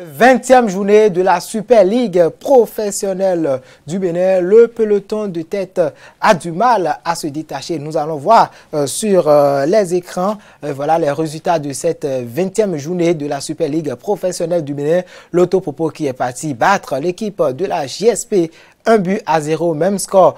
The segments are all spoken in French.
20e journée de la Super League professionnelle du Bénin. Le peloton de tête a du mal à se détacher. Nous allons voir sur les écrans voilà les résultats de cette 20e journée de la Super League professionnelle du Bénin. L'Autopopo qui est parti battre l'équipe de la JSP 1-0, même score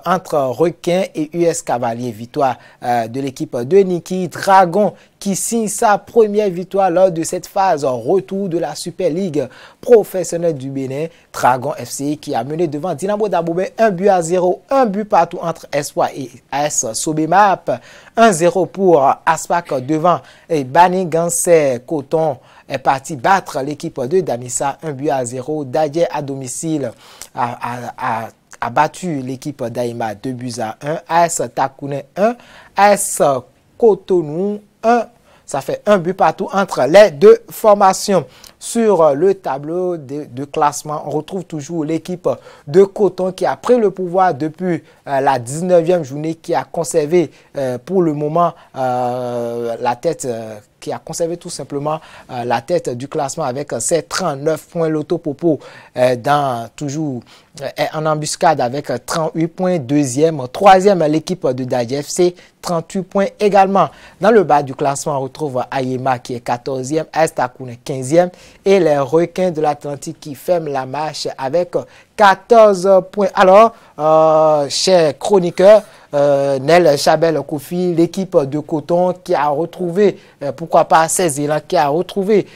entre Requin et US Cavalier. Victoire de l'équipe de Niki. Dragon qui signe sa première victoire lors de cette phase retour de la Super League professionnelle du Bénin. Dragon FC qui a mené devant Dynamo d'Abomey 1-0, un but partout entre Espoir et AS Sobemap. 1-0 pour Aspac devant Banigansé Coton est parti battre l'équipe de Damissa 1-0. Dadje à domicile a battu l'équipe d'Aïma 2-1. AS Takouné 1, AS Cotonou 1. Ça fait un but partout entre les deux formations. Sur le tableau de classement, on retrouve toujours l'équipe de Coton qui a pris le pouvoir depuis la 19e journée, qui a conservé pour le moment la tête, qui a conservé tout simplement la tête du classement avec ses 39 points. L'Autopopo toujours en embuscade avec 38 points. Deuxième, troisième, l'équipe de Dadje FC, 38 points également. Dans le bas du classement, on retrouve Ayema qui est 14e, AS Takouné 15e et les Requins de l'Atlantique qui ferment la marche avec 14 points. Alors, chers chroniqueurs, Nel Chabel Kofi, l'équipe de Coton qui a retrouvé, pourquoi pas ses élans, qui a retrouvé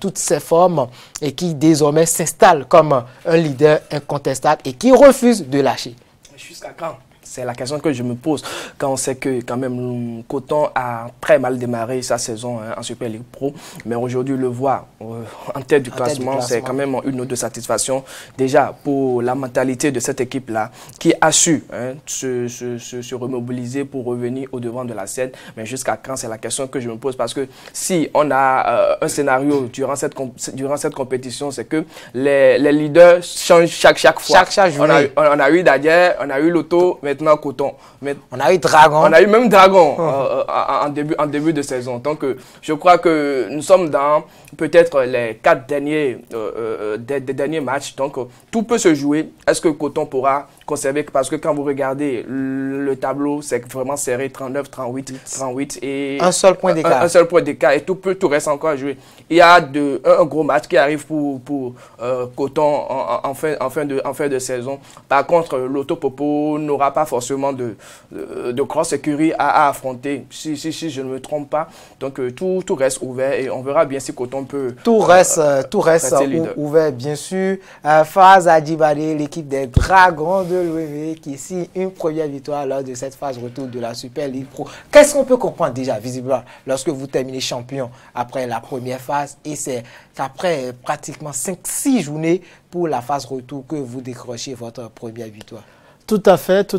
toutes ses formes et qui désormais s'installe comme un leader incontestable et qui refuse de lâcher. Jusqu'à quand? C'est la question que je me pose quand on sait que quand même Coton a très mal démarré sa saison en Super League Pro. Mais aujourd'hui, le voir en tête du classement, c'est quand même une note de satisfaction. Déjà, pour la mentalité de cette équipe-là, qui a su se remobiliser pour revenir au devant de la scène. Mais jusqu'à quand, c'est la question que je me pose. Parce que si on a un scénario durant cette compétition, c'est que les leaders changent chaque fois. Chaque journée. On a eu Dadje, on a eu Loto, maintenant Coton. Mais on a eu Dragon. On a eu même Dragon en début de saison. Donc, je crois que nous sommes dans peut-être les 4 derniers, des derniers matchs. Donc, tout peut se jouer. Est-ce que Coton pourra conserver? Parce que quand vous regardez le tableau, c'est vraiment serré, 39, 38 et un seul point d'écart. Un seul point d'écart et tout reste encore à jouer. Il y a un gros match qui arrive pour Coton en fin de saison. Par contre, l'Autopopo n'aura pas forcément de grosse écurie à affronter, si je ne me trompe pas. Donc, tout reste ouvert et on verra bien si Coton peut... Tout reste ouvert, bien sûr. Phase Adjibade, l'équipe des Dragons de l'OME qui signe une première victoire lors de cette phase retour de la Super League Pro. Qu'est-ce qu'on peut comprendre déjà, visiblement, lorsque vous terminez champion après la première phase et c'est après pratiquement 5-6 journées pour la phase retour que vous décrochez votre première victoire? Tout à fait.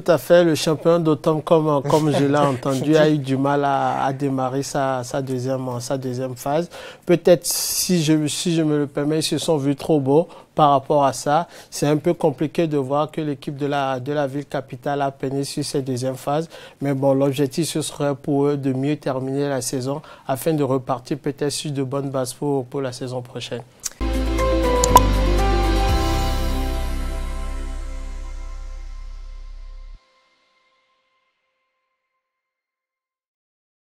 Le champion d'automne, comme je l'ai entendu, a eu du mal à démarrer sa deuxième phase. Peut-être, si je me le permets, ils se sont vus trop beaux par rapport à ça. C'est un peu compliqué de voir que l'équipe de la ville capitale a peiné sur cette deuxième phase. Mais bon, l'objectif, ce serait pour eux de mieux terminer la saison afin de repartir peut-être sur de bonnes bases pour la saison prochaine.